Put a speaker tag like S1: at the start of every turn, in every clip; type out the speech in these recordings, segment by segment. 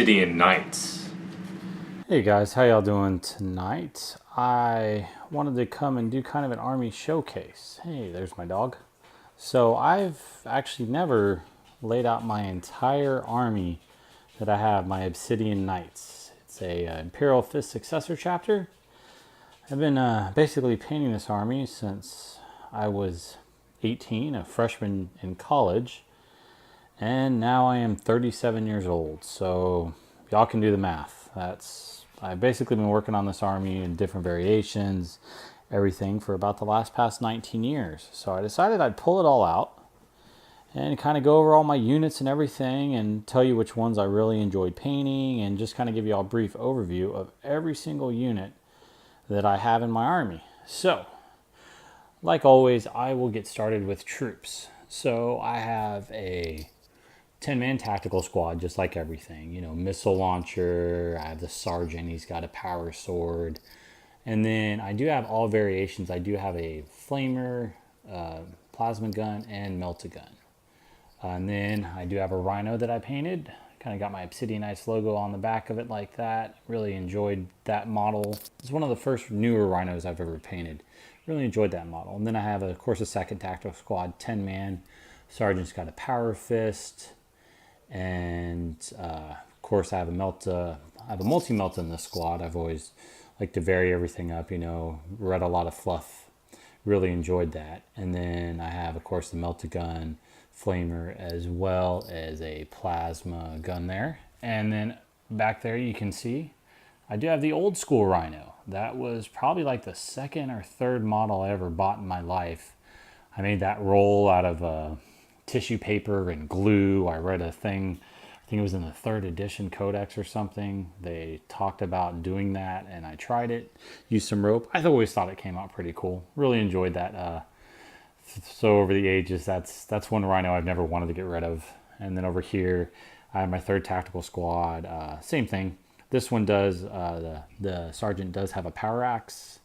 S1: Obsidian Knights.
S2: Hey guys, how y'all doing tonight? I wanted to come and do kind of an army showcase. Hey, there's my dog. So I've actually never laid out my entire army that I have, my Obsidian Knights. It's a Imperial Fist successor chapter. I've been basically painting this army since I was 18, a freshman in college, and now I am 37 years old. So y'all can do the math. I've basically been working on this army in different variations, everything for about the past 19 years. So I decided I'd pull it all out and kind of go over all my units and everything and tell you which ones I really enjoyed painting and just kind of give you all a brief overview of every single unit that I have in my army. So, like always, I will get started with troops. So I have a 10-man tactical squad, just like everything. You know, missile launcher, I have the sergeant, he's got a power sword. And then I do have all variations. I do have a flamer, plasma gun, and melt-a-gun. And then I do have a rhino that I painted. Kind of got my Obsidian Knights logo on the back of it like that. Really enjoyed that model. It's one of the first newer rhinos I've ever painted. Really enjoyed that model. And then I have, of course, a second tactical squad, 10-man. Sergeant's got a power fist. And of course, I have a multi-melt in this squad. I've always liked to vary everything up, you know, read a lot of fluff. Really enjoyed that. And then I have, of course, the melt-a-gun, flamer, as well as a plasma gun there. And then back there you can see I do have the old school rhino. That was probably like the second or third model I ever bought in my life. I made that roll out of tissue paper and glue. I read a thing, I think it was in the 3rd edition codex or something. They talked about doing that and I tried it, used some rope. I always thought it came out pretty cool. Really enjoyed that. So over the ages, that's one rhino I've never wanted to get rid of. And then over here, I have my 3rd tactical squad. Same thing. This one does, the sergeant does have a power axe.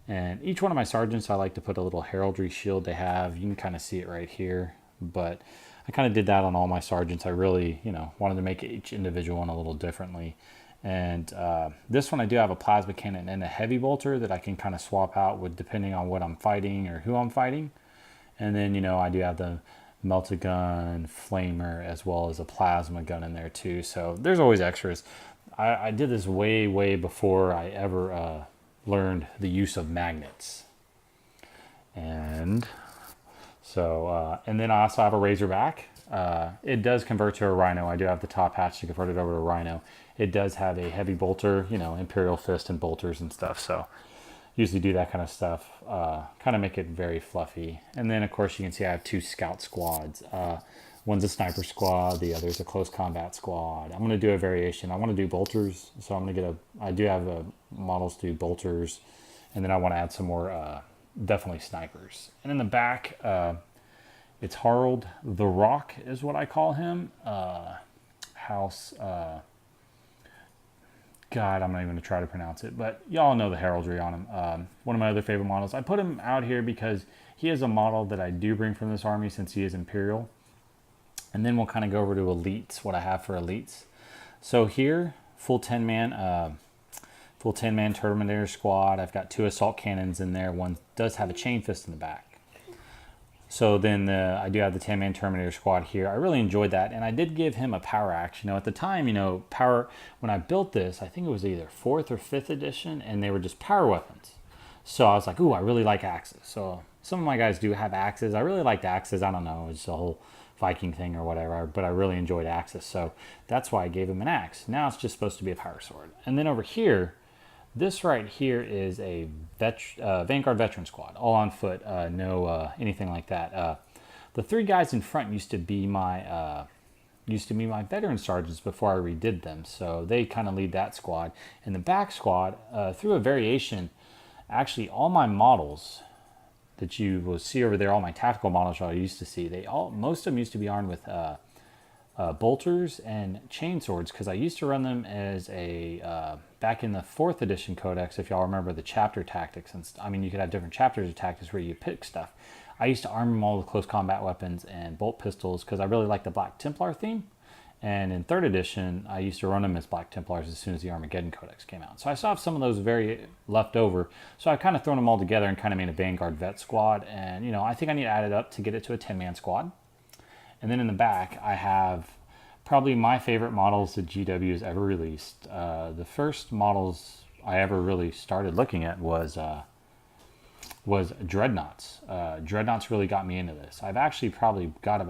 S2: And each one of my sergeants, I like to put a little heraldry shield they have. You can kind of see it right here. But I kind of did that on all my sergeants. I really, wanted to make each individual one a little differently. And this one I do have a plasma cannon and a heavy bolter that I can kind of swap out with depending on what I'm fighting or who I'm fighting. And then, I do have the melt-a-gun, flamer, as well as a plasma gun in there too. So there's always extras. I did this way before I ever learned the use of magnets. And so, and then I also have a Razorback. It does convert to a Rhino. I do have the top hatch to convert it over to a Rhino. It does have a heavy bolter, Imperial Fist and bolters and stuff. So usually do that kind of stuff, kind of make it very fluffy. And then of course you can see I have 2 scout squads. One's a sniper squad, the other's a close combat squad. I'm going to do a variation. I want to do bolters, so I'm going to get I do have models to do bolters, and then I want to add some more, definitely snipers. And in the back, it's Harold the Rock is what I call him. House, God, I'm not even going to try to pronounce it, but y'all know the heraldry on him. One of my other favorite models. I put him out here because he is a model that I do bring from this army since he is Imperial. And then we'll kind of go over to elites, what I have for elites. So here, full 10-man Terminator squad. I've got 2 assault cannons in there. One does have a chain fist in the back. So then I do have the 10-man Terminator squad here. I really enjoyed that, and I did give him a power axe. At the time, power, when I built this, I think it was either 4th or 5th edition, and they were just power weapons. So I was like, ooh, I really like axes. So some of my guys do have axes. I really liked axes. I don't know, it's a whole Viking thing or whatever, but I really enjoyed axes. So that's why I gave him an axe. Now it's just supposed to be a power sword. And then over here, this right here is a Vanguard veteran squad, all on foot, no anything like that. The 3 guys in front used to be my veteran sergeants before I redid them, so they kind of lead that squad. And the back squad, through a variation, actually all my models that you will see over there, all my tactical models I used to see, most of them used to be armed with bolters and chain swords, because I used to run them as a back in the 4th edition codex. If y'all remember the chapter tactics, and you could have different chapters of tactics where you pick stuff. I used to arm them all with close combat weapons and bolt pistols because I really like the Black Templar theme, And in 3rd edition, I used to run them as Black Templars as soon as the Armageddon Codex came out. So I still have some of those very left over. So I've kind of thrown them all together and kind of made a Vanguard Vet squad. And, you know, I think I need to add it up to get it to a 10-man squad. And then in the back, I have probably my favorite models that GW has ever released. The first models I ever really started looking at was Dreadnoughts. Dreadnoughts really got me into this. I've actually probably got at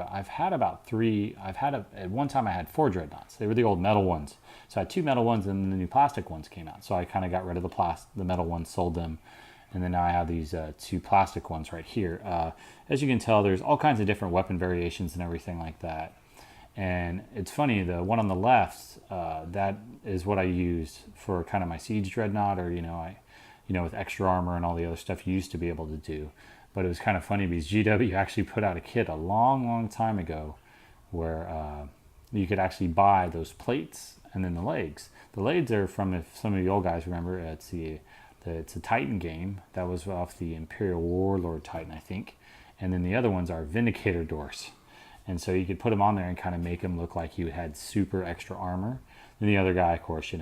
S2: one time I had 4 Dreadnoughts. They were the old metal ones. So I had 2 metal ones and then the new plastic ones came out. So I kind of got rid of the metal ones, sold them. And then now I have these 2 plastic ones right here. As you can tell, there's all kinds of different weapon variations and everything like that. And it's funny, the one on the left, that is what I use for kind of my Siege Dreadnought, or, with extra armor and all the other stuff you used to be able to do. But it was kind of funny because GW actually put out a kit a long, long time ago where you could actually buy those plates and then the legs. The legs are from, if some of you old guys remember, it's a Titan game that was off the Imperial Warlord Titan, I think. And then the other ones are Vindicator doors. And so you could put them on there and kind of make them look like you had super extra armor. And the other guy, of course,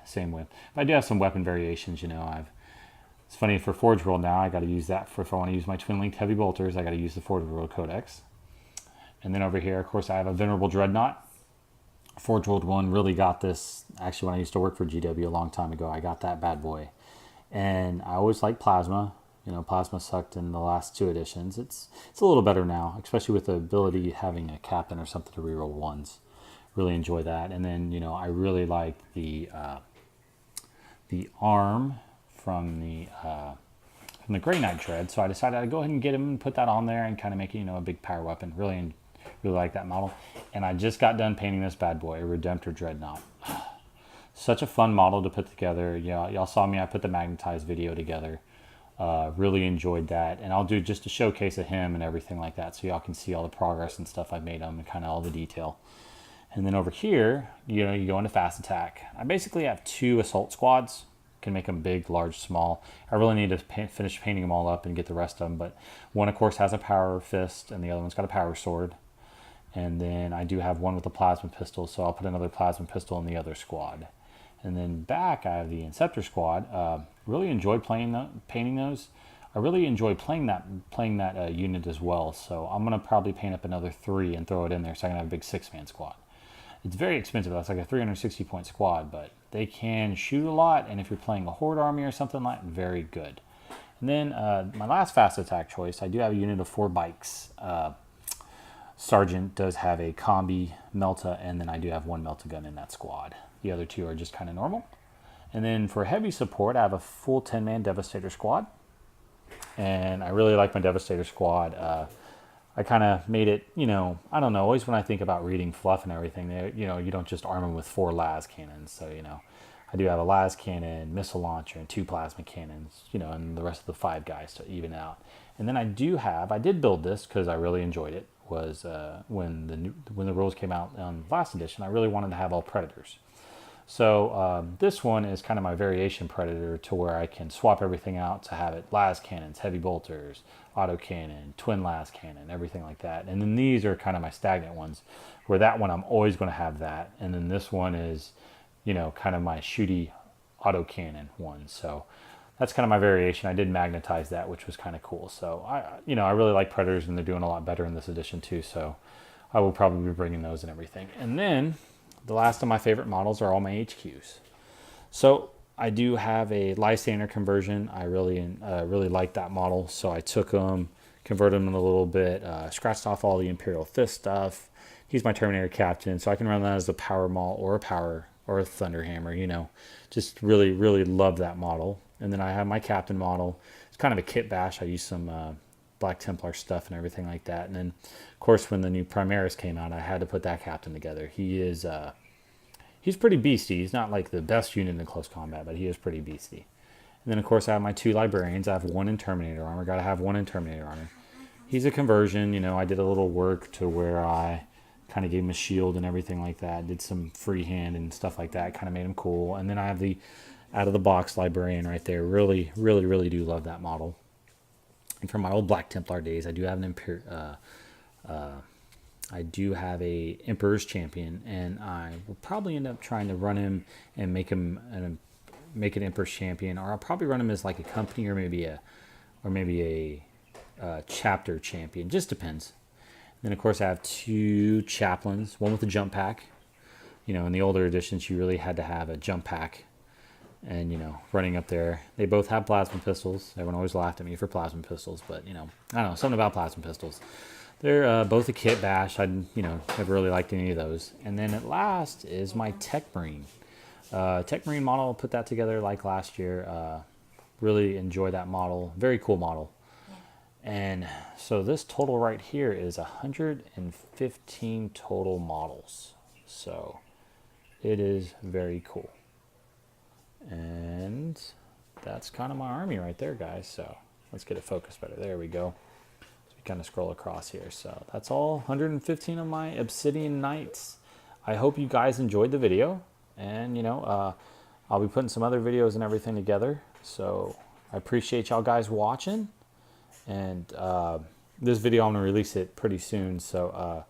S2: same with. But I do have some weapon variations, It's funny, for Forge World now, I got to use that if I want to use my twin-linked heavy bolters, I got to use the Forge World Codex. And then over here, of course, I have a Venerable Dreadnought. Forge World 1 really got this, actually, when I used to work for GW a long time ago, I got that bad boy. And I always liked Plasma. Plasma sucked in the last 2 editions. It's a little better now, especially with the ability having a captain or something to reroll ones. Really enjoy that. And then, I really like the arm from the Grey Knight Dread. So I decided I'd go ahead and get him and put that on there and kind of make it, a big power weapon. Really like that model. And I just got done painting this bad boy, a Redemptor Dreadnought. Such a fun model to put together. Y'all saw me, I put the magnetized video together. Really enjoyed that, and I'll do just a showcase of him and everything like that, so y'all can see all the progress and stuff I've made on him and kind of all the detail. And then over here, you go into fast attack. I basically have 2 assault squads. Can make them big, large, small. I really need to finish painting them all up and get the rest of them, but one, of course, has a power fist, and the other one's got a power sword. And then I do have one with a plasma pistol, so I'll put another plasma pistol in the other squad. And then back, I have the Inceptor squad. Really enjoyed painting those. I really enjoyed playing that unit as well. So I'm gonna probably paint up another 3 and throw it in there, so I can have a big 6-man squad. It's very expensive. That's like a 360-point squad, but they can shoot a lot. And if you're playing a horde army or something like that, very good. And then my last fast attack choice, I do have a unit of 4 bikes. Sergeant does have a combi Melta, and then I do have 1 Melta gun in that squad. The other 2 are just kind of normal. And then for heavy support, I have a full 10-man Devastator squad. And I really like my Devastator squad. I kind of made it, I don't know, always when I think about reading fluff and everything, you don't just arm them with 4 las cannons. So, I do have a las cannon, missile launcher, and 2 plasma cannons, and the rest of the 5 guys to even out. And then I did build this because I really enjoyed it, was when the rules came out on last edition, I really wanted to have all Predators. So this one is kind of my variation Predator, to where I can swap everything out to have it las cannons, heavy bolters, autocannon, twin las cannon, everything like that. And then these are kind of my stagnant ones, where that one I'm always going to have that. And then this one is, kind of my shooty autocannon one. So that's kind of my variation. I did magnetize that, which was kind of cool. So I really like Predators, and they're doing a lot better in this edition too. So I will probably be bringing those and everything. And then the last of my favorite models are all my HQs. So I do have a Lysander conversion. I really like that model. So I took them, converted them a little bit, scratched off all the Imperial Fist stuff. He's my Terminator captain, so I can run that as a Power Maul or a Thunderhammer. Just really, really love that model. And then I have my captain model. It's kind of a kit bash. I use some Black Templar stuff and everything like that. And then, of course, when the new Primaris came out, I had to put that captain together. He's pretty beastie. He's not like the best unit in close combat, but he is pretty beastie. And then, of course, I have my 2 librarians. I have 1 in Terminator armor. Got to have 1 in Terminator armor. He's a conversion. I did a little work to where I kind of gave him a shield and everything like that. Did some freehand and stuff like that. Kind of made him cool. And then I have the out-of-the-box librarian right there. Really, really, really do love that model. And from my old Black Templar days, I do have an I do have a Emperor's Champion, and I will probably end up trying to run him and make him make an Emperor's Champion, or I'll probably run him as like a company or maybe a chapter champion. Just depends. Then of course I have 2 chaplains, one with a jump pack. You know, in the older editions, you really had to have a jump pack, and you know, running up there. They both have plasma pistols. Everyone always laughed at me for plasma pistols, but you know, I don't know, something about plasma pistols. They're both a kit bash. I never really liked any of those. And then at last is my Tech Marine. Tech Marine model. Put that together like last year. Really enjoy that model. Very cool model. And so this total right here is 115 total models. So it is very cool. And that's kind of my army right there, guys. So let's get it focused better. There we go. Kind of scroll across here. So that's all 115 of my Obsidian Knights. I hope you guys enjoyed the video, and you know, I'll be putting some other videos and everything together. So I appreciate y'all guys watching, and this video I'm gonna release it pretty soon. So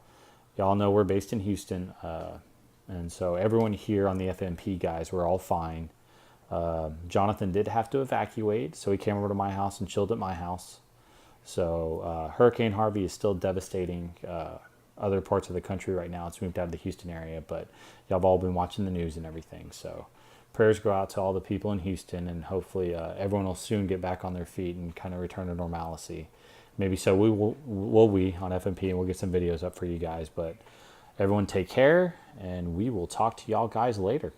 S2: y'all know we're based in Houston, and so everyone here on the FMP guys, we're all fine. Jonathan did have to evacuate, so he came over to my house and chilled at my house. So Hurricane Harvey is still devastating other parts of the country right now. It's moved out of the Houston area, but y'all have all been watching the news and everything. So prayers go out to all the people in Houston, and hopefully everyone will soon get back on their feet and kind of return to normalcy. Maybe so we on FMP, and we'll get some videos up for you guys. But everyone take care, and we will talk to y'all guys later.